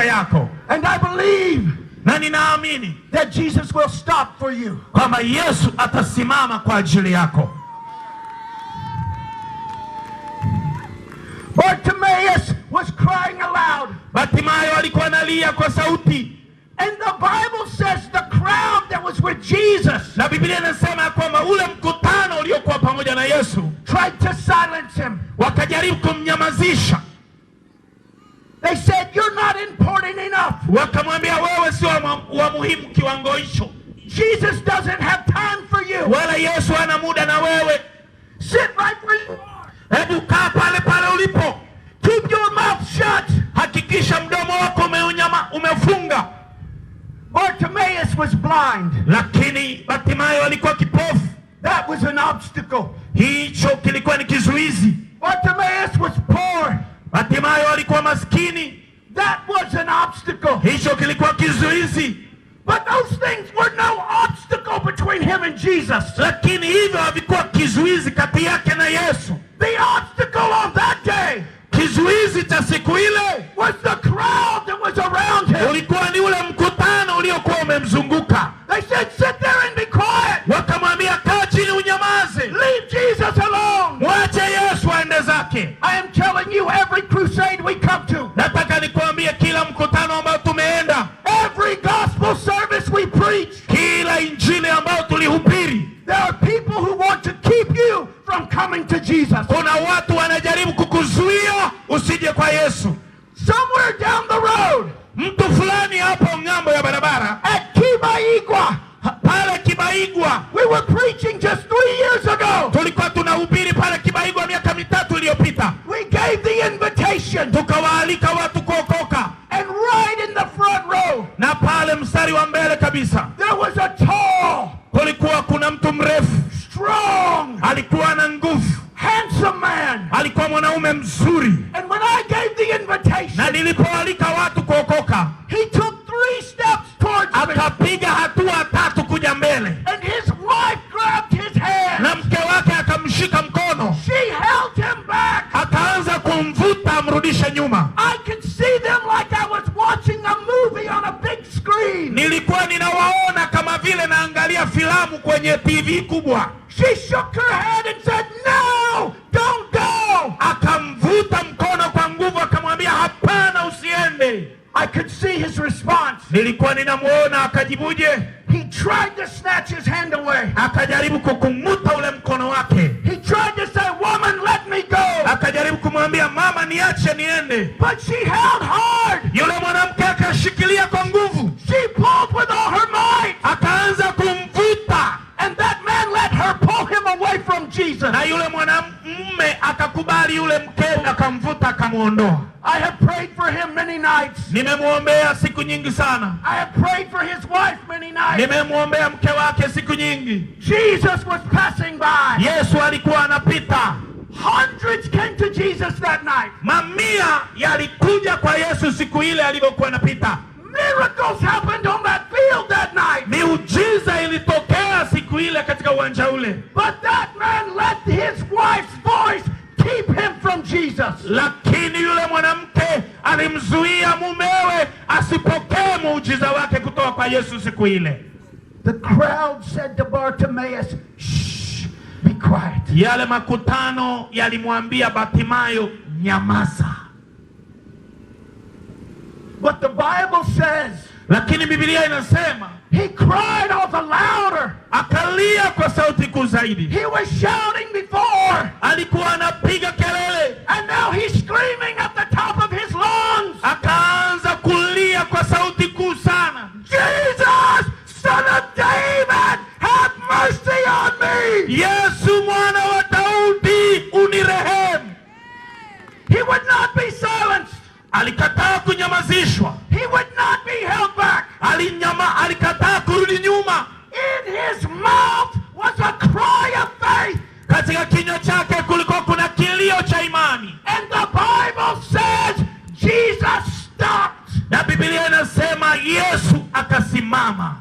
yako. And I believe na ninaamini that Jesus will stop for you. Kwamba Yesu atasimama kwa ajili yako. Bartimaeus was crying aloud. Bartimayo alikuwa analia kwa sauti. And the Bible says the crowd that was with Jesus, na Biblia inasema kwamba ule mkutano uliokuwa pamoja na Yesu tried to silence him. Wakajaribu kumnyamazisha. They said, "You're not important enough." Wakamwambia wewe sio wa muhimu kiwango hicho. Jesus doesn't have time for you. Wala Yesu hana muda na wewe. Sit right where you are. Hebu kaa pale pale ulipo. Keep your mouth shut. Hakikisha mdomo wako umefunga. Bartimaeus was blind. Lakini Bartimayo alikuwa kipofu. That was an obstacle. Hicho kilikuwa ni kizuizi. Bartimaeus was poor. Bartimayo alikuwa maskini. That was an obstacle. Hicho kilikuwa kizuizi. But those things were no obstacle between him and Jesus. Lakini hivyo havikuwa kizuizi kati yake na Yesu. The obstacle on that day, kizuizi cha siku ile, was the crowd that was around him. Ulikuwa ni ule mkutano uliokuwa umemzunguka. They said, "Sit there and be quiet." Wakamwambia kaa chini unyamaze. Leave Jesus alone. Mwache Yesu aende zake. I am telling you, every crusade we come to, nataka nikwambie kila mkutano ambao tumeenda, every gospel service we preach, kila injili ambayo tulihubiri, there are people who want to keep you from coming to Jesus. Kuna watu wanajaribu kukuzuia usije kwa Yesu. Somewhere down the road, mtu fulani hapo ngambo ya barabara, at Kibaigwa, pale Kibaigwa, we were preaching just 3 years ago. Tulikuwa tunahubiri pale Kibaigwa miaka 3 iliyopita. We gave the invitation. Tukawaalika watu kuokoka. And right in the front row, na pale mstari wa mbele kabisa, there was a tall, kulikuwa kuna mtu mrefu, strong, alikuwa na nguvu, handsome man. alikuwa mwanaume mzuri. And when I gave the invitation, na nilipoalika watu kuokoka, he took 3 steps towards me. Akapiga hatua 3 kuja mbele. And his wife grabbed his hand. Na mke wake akamshika mkono. She held him back. Akaanza kumvuta amrudishe nyuma. I could see them like I was watching a movie on a big screen. Nilikuwa ninawaona kama vile naangalia filamu kwenye TV kubwa. She shook her head and said, "No, don't go." Akamvuta mkono kwa nguvu, akamwambia hapana, usiende. I could see his response. Nilikuwa ninamuona akajibuje. He tried to snatch his hand away. Akajaribu kukumuta ule mkono wake. He tried to say, "Woman, let me go." Akajaribu kumwambia mama, niache niende. But she held hard. Yule mwanamke akashikilia kwa nguvu. She pulled with all her might. Akaanza kumvuta. And that man let her pull him away from Jesus. Na yule mwanamume akakubali yule mke, akamvuta akamuondoa. I have prayed for him many nights. Nimemuombea siku nyingi sana. I have prayed for his wife many nights. Nimemuombea mke wake siku nyingi. Jesus was passing by. Yesu alikuwa anapita. Hundreds came to Jesus that night. Mamia yalikuja kwa Yesu siku ile alipokuwa anapita. Miracles happened on that field that night. Miujiza ilitokea siku ile katika uwanja ule. But that man let his wife's voice keep him from Jesus. Lakini yule mwanamke alimzuia mumewe asipokee muujiza wake kutoka kwa Yesu siku ile. The crowd said to Bartimaeus, "Shh, be quiet." Yale makutano yalimwambia Bartimayo, nyamaza. But the Bible says, lakini Biblia inasema, he cried all the louder. Akalia kwa sauti kuu zaidi. He was shouting before. Alikuwa anapiga kelele. And now he's screaming at the top of his lungs. Akaanza kulia kwa sauti kuu sana. "Jesus, Son of David, have mercy on me." Yesu mwana wa Daudi, unirehemu. He would not be silenced. Alikataa kunyamazishwa. He would not be held back. Alikataa kurudi nyuma. In his mouth was a cry of faith. Katika kinywa chake kulikuwa kuna kilio cha imani. And the Bible says Jesus stopped. Na Biblia inasema Yesu akasimama.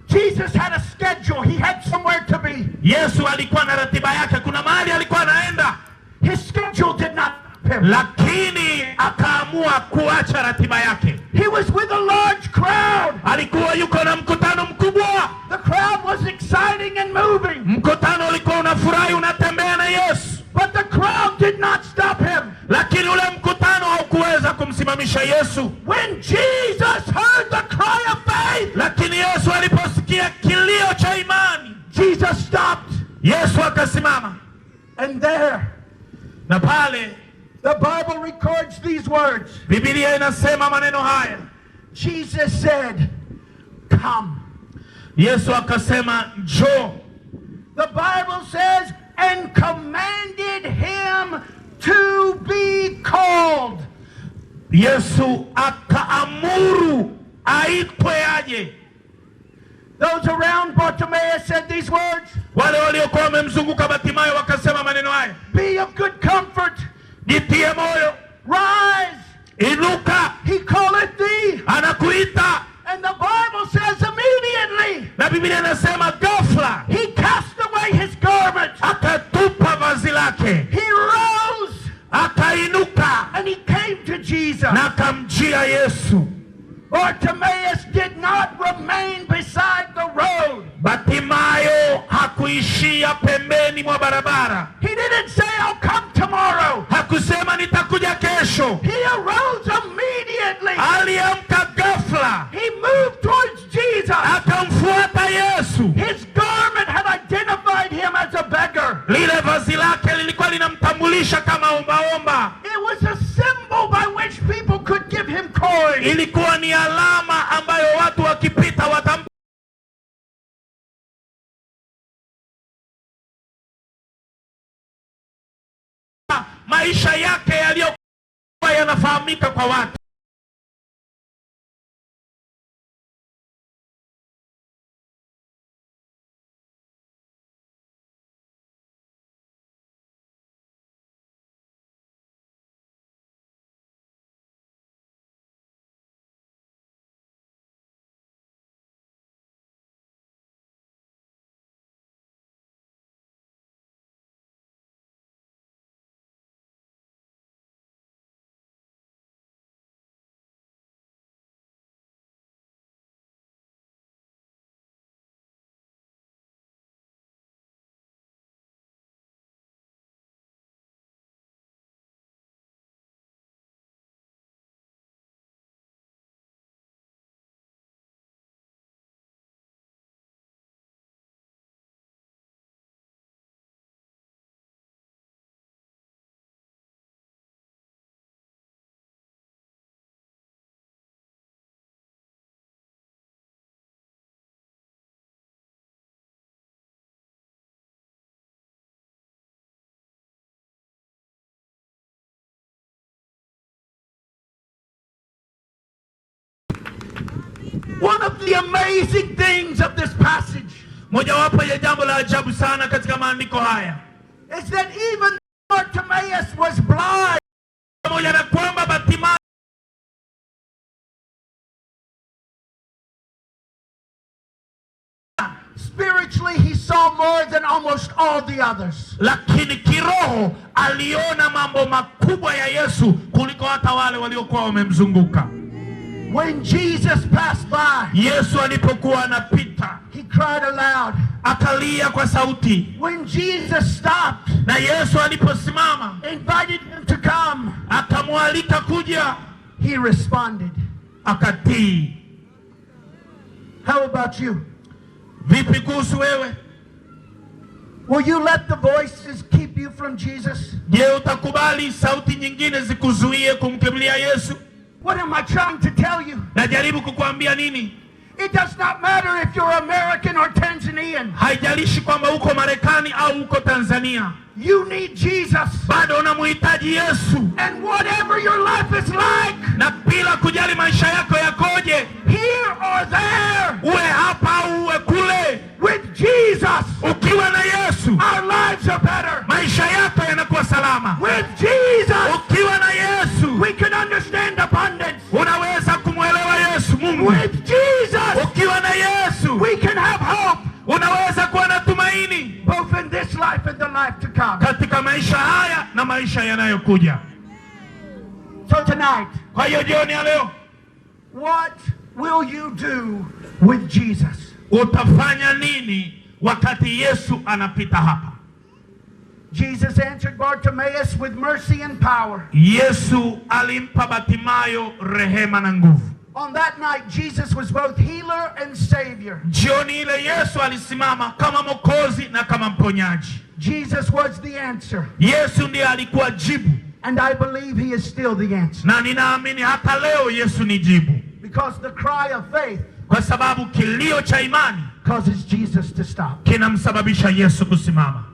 Jesus had a schedule. He had somewhere to be. Yesu alikuwa na ratiba yake, kuna mahali alikuwa anaenda. His schedule did not him. lakini akaamua kuacha ratiba yake. He was with a large crowd. Alikuwa yuko na mkutano mkubwa. The crowd was exciting and moving. Mkutano ulikuwa unafurahi, unatembea na Yesu. But the crowd did not stop him. Lakini ule mkutano haukuweza kumsimamisha Yesu. When Jesus heard the cry of faith, lakini Yesu aliposikia kilio cha imani, Jesus stopped. Yesu akasimama. And there, na pale, the Bible records these words. Biblia inasema maneno haya. Jesus said, "Come." Yesu akasema, njoo. The Bible says, and commanded him to be called. Yesu akaamuru aitwe aje. Those around Bartimaeus said these words. Wale waliokuwa wamemzunguka Bartimayo wakasema maneno haya. Be of good comfort. Jitie moyo. Rise. Inuka. He calleth thee. Anakuita. And the Bible says immediately. Na Biblia inasema ghafla. He cast away his garment. Akatupa vazi lake. He rose. Akainuka. And he came to Jesus. Na akamjia Yesu. Bartimaeus did not remain beside the road. Bartimayo hakuishia pembeni mwa barabara. He didn't say, "I'll come tomorrow." Hakusema nitakuja kesho. He arose immediately. Aliamka ghafla. He moved towards Jesus. Akamfuata Yesu. His garment had identified him as a beggar. Lile vazi lake lilikuwa linamtambulisha kama ombaomba. It was a symbol by which people could give him coin. Ilikuwa ni alama ambayo watu wakipita watampa. Maisha yake yaliyokuwa yanafahamika kwa watu. One of the amazing things of this passage, mojawapo ya jambo la ajabu sana katika maandiko haya, is that even Bartimaeus was blind. Pamoja na kwamba Bartimayo spiritually he saw more than almost all the others. lakini kiroho aliona mambo makubwa ya Yesu kuliko hata wale waliokuwa wamemzunguka. When Jesus passed by, Yesu alipokuwa anapita, he cried aloud. akalia kwa sauti. When Jesus stopped, Na Yesu aliposimama, invited him to come, akamwalika kuja, he responded. akatii. How about you? Vipi kuhusu wewe? Will you let the voices keep you from Jesus? Je, utakubali sauti nyingine zikuzuie kumkimbilia Yesu? What am I trying to tell you? Najaribu kukuambia nini? It does not matter if you're American or Tanzanian. Haijalishi kwamba uko Marekani au uko Tanzania. You need Jesus. Bado unamhitaji Yesu. And whatever your life is like, Na bila kujali maisha yako yakoje, here or there, uwe hapa au uwe kule, with Jesus, ukiwa na Yesu, our lives are better. maisha yako yanakuwa salama. With Jesus, Ukiwa na Yesu, we can understand abundance. unaweza kumwelewa Yesu Mungu. With Jesus, Ukiwa na Yesu, we can have hope, unaweza kuwa na tumaini both in this life and the life to come. katika maisha haya na maisha yanayokuja. tonight, Kwa hiyo jioni ya leo, what will you do with Jesus? utafanya nini wakati Yesu anapita hapa? Jesus answered Bartimaeus with mercy and power. Yesu alimpa Batimayo rehema na nguvu. On that night, Jesus was both healer and savior. Jioni ile Yesu alisimama kama Mwokozi na kama mponyaji. Jesus was the answer. Yesu ndiye alikuwa jibu. And I believe he is still the answer. Na ninaamini hata leo Yesu ni jibu. Because the cry of faith Kwa sababu kilio cha imani causes Jesus to stop. kinamsababisha Yesu kusimama.